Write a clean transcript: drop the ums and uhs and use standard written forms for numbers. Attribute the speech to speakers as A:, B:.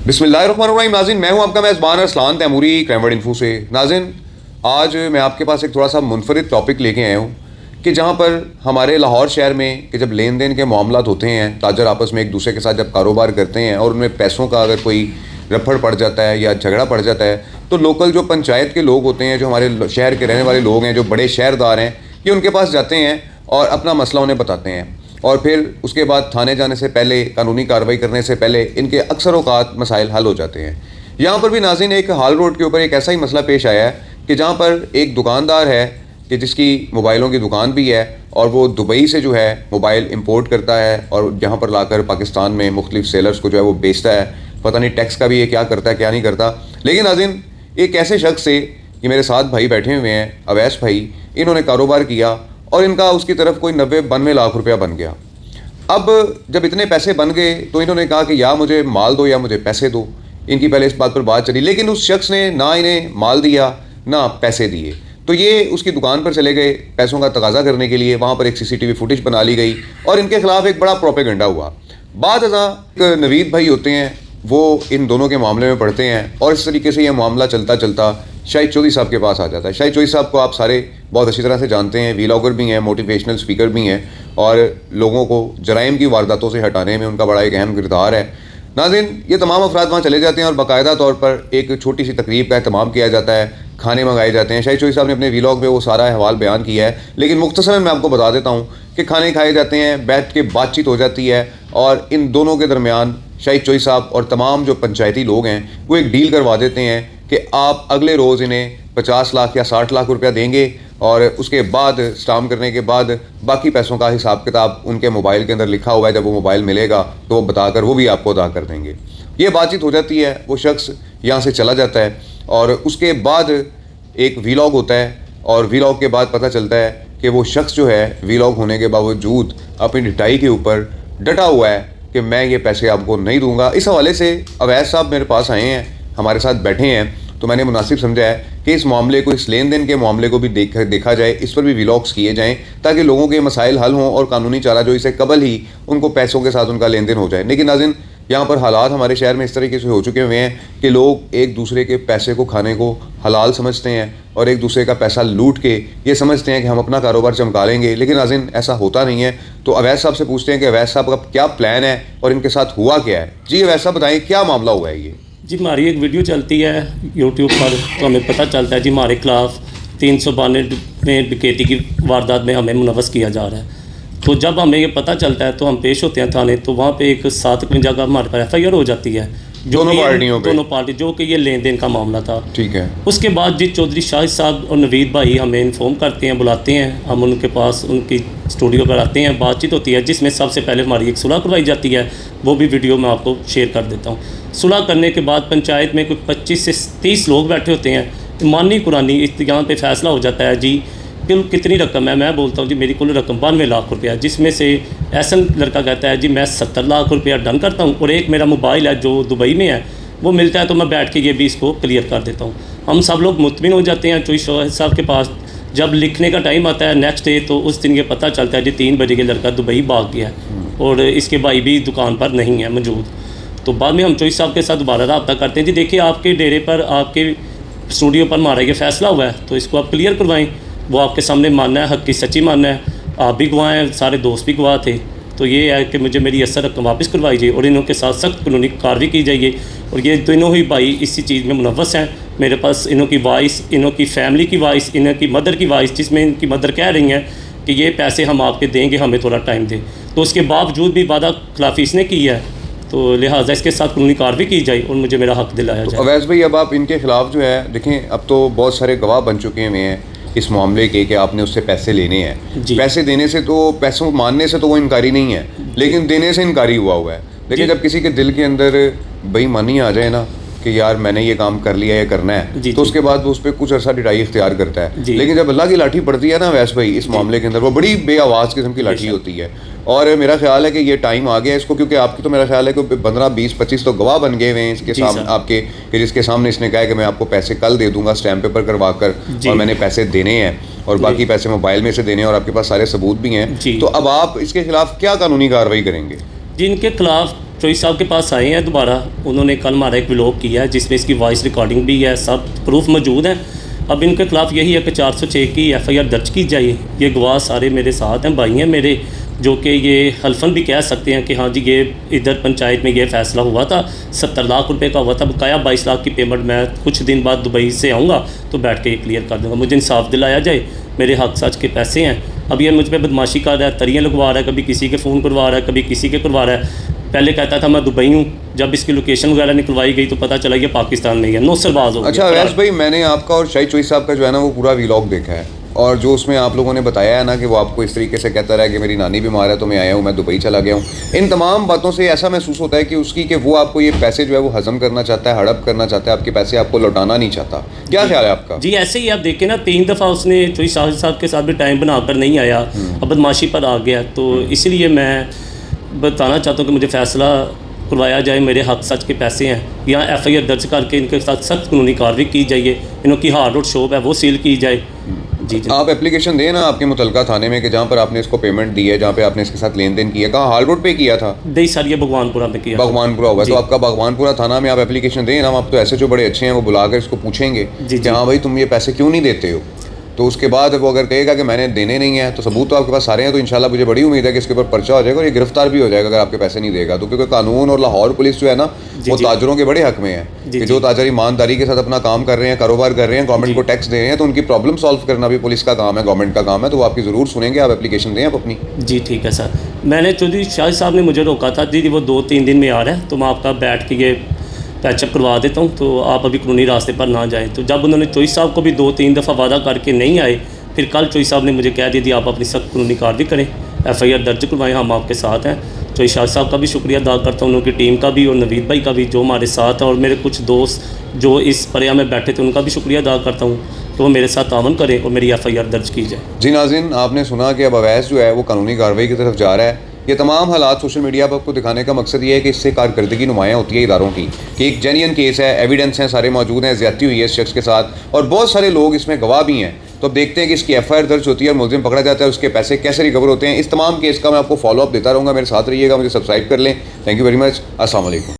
A: बिस्मिल्लाहिर्रहमानिर्रहीम। नाज़रीन, मैं हूं आपका मेज़बान अरसलान तैमूरी क्राइम इन्फो से। नाज़रीन, आज मैं आपके पास एक थोड़ा सा मुनफरिद टॉपिक लेके आया हूं कि जहां पर हमारे लाहौर शहर में कि जब लेन देन के मामलात होते हैं, ताजर आपस में एक दूसरे के साथ जब कारोबार करते हैं और उनमें पैसों का अगर कोई रफड़ पड़ जाता है या झगड़ा पड़ जाता है, तो लोकल जो पंचायत के लोग होते हैं, जो हमारे शहर के रहने वाले लोग हैं, जो बड़े शहरदार हैं, ये उनके पास जाते हैं और अपना मसला उन्हें बताते हैं। और फिर उसके बाद थाने जाने से पहले, कानूनी कार्रवाई करने से पहले इनके अक्सर औकात मसाइल हल हो जाते हैं। यहाँ पर भी नाज़रीन एक हाल रोड के ऊपर एक ऐसा ही मसला पेश आया है कि जहाँ पर एक दुकानदार है कि जिसकी मोबाइलों की दुकान भी है और वो दुबई से जो है मोबाइल इंपोर्ट करता है और यहाँ पर लाकर पाकिस्तान में मुख्तलिफ सेलर्स को जो है वो बेचता है। पता नहीं टैक्स का भी ये क्या करता है क्या नहीं करता। लेकिन नाज़रीन, एक ऐसे शख्स से, ये मेरे साथ भाई बैठे हुए हैं, अवैस भाई, इन्होंने कारोबार किया और इनका उसकी तरफ कोई 90-92 लाख रुपया बन गया। अब जब इतने पैसे बन गए तो इन्होंने कहा कि या मुझे माल दो या मुझे पैसे दो। इनकी पहले इस बात पर बात चली, लेकिन उस शख्स ने ना इन्हें माल दिया ना पैसे दिए। तो ये उसकी दुकान पर चले गए पैसों का तकाजा करने के लिए। वहाँ पर एक CCTV फुटेज बना ली गई और इनके खिलाफ एक बड़ा प्रोपेगेंडा हुआ। बाद नवीद भाई होते हैं, वो इन दोनों के मामले में पढ़ते हैं और इस तरीके से ये मामला चलता चलता शाहिद चौधरी साहब के पास आ जाता है। शाहिद चौधरी साहब को आप सारे बहुत अच्छी तरह से जानते हैं, वीलॉगर भी हैं, मोटिवेशनल स्पीकर भी हैं और लोगों को जराइम की वारदातों से हटाने में उनका बड़ा एक अहम किरदार है। नाज़रीन, ये तमाम अफराद वहाँ चले जाते हैं और बाकायदा तौर पर एक छोटी सी तकरीब का एहतमाम किया जाता है, खाने मंगाए जाते हैं। शाहिद चौधरी साहब ने अपने वीलॉग में वो सारा अहवाल बयान किया है, लेकिन मुख्तसरन मैं आपको बता देता हूँ कि खाने खाए जाते हैं, बैठ के बातचीत हो जाती है और इन दोनों के दरमियान शाहिद चौधरी साहब और तमाम जो पंचायती लोग हैं वो एक डील करवा देते हैं कि आप अगले रोज़ इन्हें 50 लाख या 60 लाख रुपया देंगे और उसके बाद स्टाम्प करने के बाद बाकी पैसों का हिसाब किताब उनके मोबाइल के अंदर लिखा हुआ है, जब वो मोबाइल मिलेगा तो वो बताकर वो भी आपको अदा कर देंगे। ये बातचीत हो जाती है, वो शख्स यहाँ से चला जाता है और उसके बाद एक वीलॉग होता है और वीलॉग के बाद पता चलता है कि वो शख्स जो है वीलॉग होने के बावजूद अपनी डिटाई के ऊपर डटा हुआ है कि मैं ये पैसे आपको नहीं दूंगा। इस हवाले से अवैस साहब मेरे पास आए हैं, हमारे साथ बैठे हैं, तो मैंने मुनासिब समझा है कि इस मामले को, इस लेन देन के मामले को भी देखा जाए, इस पर भी व्लॉग्स किए जाएं ताकि लोगों के मसाइल हल हों और कानूनी चारा जो इससे कबल ही उनको पैसों के साथ उनका लेन देन हो जाए। लेकिन नाज़रीन, यहाँ पर हालात हमारे शहर में इस तरीके से हो चुके हुए हैं कि लोग एक दूसरे के पैसे को खाने को हलाल समझते हैं और एक दूसरे का पैसा लूट के ये समझते हैं कि हम अपना कारोबार चमका लेंगे। लेकिन नाज़रीन, ऐसा होता नहीं है। तो अवैस साहब से पूछते हैं कि अवैस साहब का क्या प्लान है और इनके साथ हुआ क्या है। जी अवैस साहब बताएं, क्या मामला हुआ है ये?
B: जी, हमारी एक वीडियो चलती है यूट्यूब पर, तो हमें पता चलता है जी हमारे खिलाफ 392 में डकैती की वारदात में हमें मुनव्वस किया जा रहा है। तो जब हमें ये पता चलता है तो हम पेश होते हैं थाने, तो वहाँ पे एक 751 जगह हमारे पर FIR हो जाती है, दोनों पार्टी, जो कि ये लेन देन का मामला था।
A: ठीक है।
B: उसके बाद जी चौधरी शाहिद साहब और नवीद भाई हमें इन्फॉर्म करते हैं, बुलाते हैं, हम उनके पास उनकी स्टूडियो पर आते हैं, बातचीत होती है जिसमें सबसे पहले हमारी एक सुलह करवाई जाती है। वो भी वीडियो मैं आपको शेयर कर देता हूँ। सुलह करने के बाद पंचायत में कुछ 25 से 30 लोग बैठे होते हैं। ईमानी कुरानी इख्तियार पे फैसला हो जाता है जी कुल कितनी रकम है। मैं बोलता हूँ जी मेरी कुल रकम 92 लाख रुपया, जिसमें से ऐसा लड़का कहता है जी मैं 70 लाख रुपया डन करता हूँ और एक मेरा मोबाइल है जो दुबई में है, वो मिलता है तो मैं बैठ के ये भी इसको क्लियर कर देता हूँ। हम सब लोग मुतमिन हो जाते हैं चौधरी शाहिद साहब के पास। जब लिखने का टाइम आता है नेक्स्ट डे, तो उस दिन ये पता चलता है जी 3 बजे के लड़का दुबई भाग गया है और इसके भाई भी दुकान पर नहीं है मौजूद। तो बाद में हम चौधरी साहब के साथ दोबारा रब्ता करते हैं, जी देखिए आपके डेरे पर, आपके स्टूडियो पर हमारा ये फैसला हुआ है, तो इसको आप क्लियर करवाएं। वो आपके सामने मानना है, हक की सच्ची मानना है, आप भी गवाह हैं, सारे दोस्त भी गवाह थे। तो ये है कि मुझे मेरी असर रकम वापस करवाई जाए और इन्हों के साथ सख्त कानूनी कार्रवाई की जाइए। और ये दोनों ही भाई इसी चीज़ में मुनव्वस हैं। मेरे पास इन्हों की वॉइस, इन्हों की फैमिली की वॉइस, इन्हों की मदर की वॉइस, जिसमें इनकी मदर कह रही हैं कि ये पैसे हम आपके देंगे, हमें थोड़ा टाइम दें। तो उसके बावजूद भी वादा खिलाफी इसने की है, तो लिहाजा इसके साथ कानूनी कार्रवाई की जाए और मुझे मेरा हक दिलाया जाए।
A: अवैस भाई, अब आप इनके खिलाफ जो है देखें, अब तो बहुत सारे गवाह बन चुके हुए हैं इस मामले के कि आपने उससे पैसे लेने हैं। पैसे देने से तो, पैसों मानने से तो वो इनकारी नहीं है, लेकिन देने से इनकारी हुआ है। लेकिन जब किसी के दिल के अंदर बेईमानी आ जाए ना कि यार मैंने ये काम कर लिया, ये करना है, तो उसके बाद वो उस पर कुछ अर्सा डिटाई इख्तियार करता है। लेकिन जब अल्लाह की लाठी पड़ती है ना वैसे भाई, इस मामले के अंदर वो बड़ी बेआवाज़ किस्म की लाठी होती है। और मेरा ख्याल है कि ये टाइम आ गया इसको, क्योंकि आपकी तो मेरा ख्याल है कि 15, 20, 25 तो गवाह बन गए हुए हैं इसके सामने आपके, कि जिसके सामने इसने कहा है कि मैं आपको पैसे कल दे दूंगा स्टैम्प पेपर करवा कर, और मैंने पैसे देने हैं और बाकी पैसे मोबाइल में से देने हैं और आपके पास सारे सबूत भी हैं। तो अब आप इसके खिलाफ क्या कानूनी कार्रवाई करेंगे?
B: जिनके खिलाफ चोई साहब के पास आए हैं दोबारा, उन्होंने कल हमारा एक व्लॉग किया है जिसमें इसकी वॉइस रिकॉर्डिंग भी है, सब प्रूफ मौजूद हैं। अब इनके खिलाफ यही है कि 406 की FIR दर्ज की जाए। ये गवाह सारे मेरे साथ हैं, भाई हैं मेरे, जो कि ये हल्फन भी कह सकते हैं कि हाँ जी ये इधर पंचायत में ये फ़ैसला हुआ था, 70 लाख रुपए का हुआ था, बकाया 22 लाख की पेमेंट मैं कुछ दिन बाद दुबई से आऊँगा तो बैठ के ये क्लियर कर दूँगा। मुझे इंसाफ दिलाया जाए, मेरे हक सच के पैसे हैं। अब ये मुझ पर बदमाशी कर रहा है, तरियाँ लगवा रहा है, कभी किसी के फ़ोन करवा रहा है, कभी किसी के करवा रहा है। पहले कहता था मैं दुबई हूँ, जब इसकी लोकेशन वगैरह निकलवाई गई तो पता चला ये पाकिस्तान में ही है, नौसरबाज हो गया।
A: अच्छा अवैस भाई, मैंने आपका और शाहिद चोई साहब का जो है ना वो पूरा व्लॉग देखा है, और जो उसमें आप लोगों ने बताया है ना कि वो आपको इस तरीके से कहता रहा कि मेरी नानी बीमार है तो मैं आया हूँ, मैं दुबई चला गया हूँ, इन तमाम बातों से ऐसा महसूस होता है कि उसकी कि वो आपको ये पैसे जो है वो हजम करना चाहता है, हड़प करना चाहता है, आपके पैसे आपको लौटाना नहीं चाहता। क्या ख्याल है आपका?
B: जी ऐसे ही आप देखें ना, 3 दफ़ा उसने चोई साहब के साथ भी टाइम बनाकर नहीं आया, अब बदमाशी पर आ गया। तो इसलिए मैं बताना चाहता हूँ कि मुझे फ़ैसला करवाया जाए, मेरे हक सच के पैसे हैं, यहाँ FIR दर्ज करके इनके साथ सख्त कानूनी कार्रवाई की जाइए, इनकी हार्ड रोड शॉप है वो सील की जाए। जी जी
A: आप एप्लीकेशन दें ना आपके मुतलका थाने में कि जहाँ पर आपने इसको पेमेंट दी है, जहाँ पे आपने इसके साथ लेन देन किया, कहाँ हाल रोड पे किया था?
B: नहीं सर, ये भगवानपुरा में किया।
A: भगवानपुरा होगा तो आपका भगवानपुरा थाना में आप एप्लीकेशन दें ना, आप तो ऐसे जो बड़े अच्छे हैं वो बुलाकर इसको पूछेंगे कि हाँ भाई तुम ये पैसे क्यों नहीं देते हो, तो उसके बाद वो अगर कहेगा कि मैंने देने नहीं है तो सबूत तो आपके पास सारे हैं, तो इंशाल्लाह मुझे बड़ी उम्मीद है कि इसके ऊपर पर्चा हो जाएगा और ये गिरफ्तार भी हो जाएगा अगर आपके पैसे नहीं देगा तो। क्योंकि कानून और लाहौर पुलिस जो है ना वो ताजरों के बड़े हक में है कि जो ताजर ईमानदारी के साथ अपना काम कर रहे हैं, कारोबार कर रहे हैं, गवर्नमेंट को टैक्स दे रहे हैं, तो उनकी प्रॉब्लम सॉल्व करना भी पुलिस का काम है, गवर्नमेंट का काम है, तो वो आपकी ज़रूर सुनेंगे। आप एप्लीकेशन दें आप अपनी।
B: जी ठीक है सर। मैंने चौधरी शाहिद साहब ने मुझे रोका था, दीदी वो 2-3 दिन में आ रहा है तो मैं आपका बैठ के ये पैचअप करवा देता हूँ, तो आप अभी कानूनी रास्ते पर ना जाएँ। तो जब उन्होंने चोई साहब को भी 2-3 दफ़ा वादा करके नहीं आए, फिर कल चोई साहब ने मुझे कह दिया आप अपनी सख्त कानूनी कार्रवाई करें, FIR दर्ज करवाएं, हम आपके साथ हैं। चोई शाह साहब का भी शुक्रिया अदा करता हूँ, उनकी टीम का भी और नवीद भाई का भी जो हमारे साथ है, और मेरे कुछ दोस्त जो इस पर्या में बैठे थे उनका भी शुक्रिया अदा करता हूँ तो वो मेरे साथ तावन करें और मेरी FIR दर्ज की जाए।
A: जी नाज़रीन, आपने सुना कि अब अवैस जो है वो कानूनी कार्रवाई की तरफ जा रहा है। ये तमाम हालात सोशल मीडिया पर आपको दिखाने का मकसद ये है कि इससे कारकर्दगी नुमायाँ होती है इदारों की कि एक जेन्युइन केस है, एविडेंस हैं सारे मौजूद हैं, ज़्यादती हुई है इस शख्स के साथ और बहुत सारे लोग इसमें गवाह भी हैं। तो अब देखते हैं कि इसकी FIR दर्ज होती है और मुलजिम पकड़ा जाता है, उसके पैसे कैसे रिकवर होते हैं। इस तमाम केस का मैं आपको फॉलो अप देता रहूँगा, मेरे साथ रहिएगा, मुझे सब्सक्राइब कर लें। Thank you very much. अस्सलाम वालेकुम।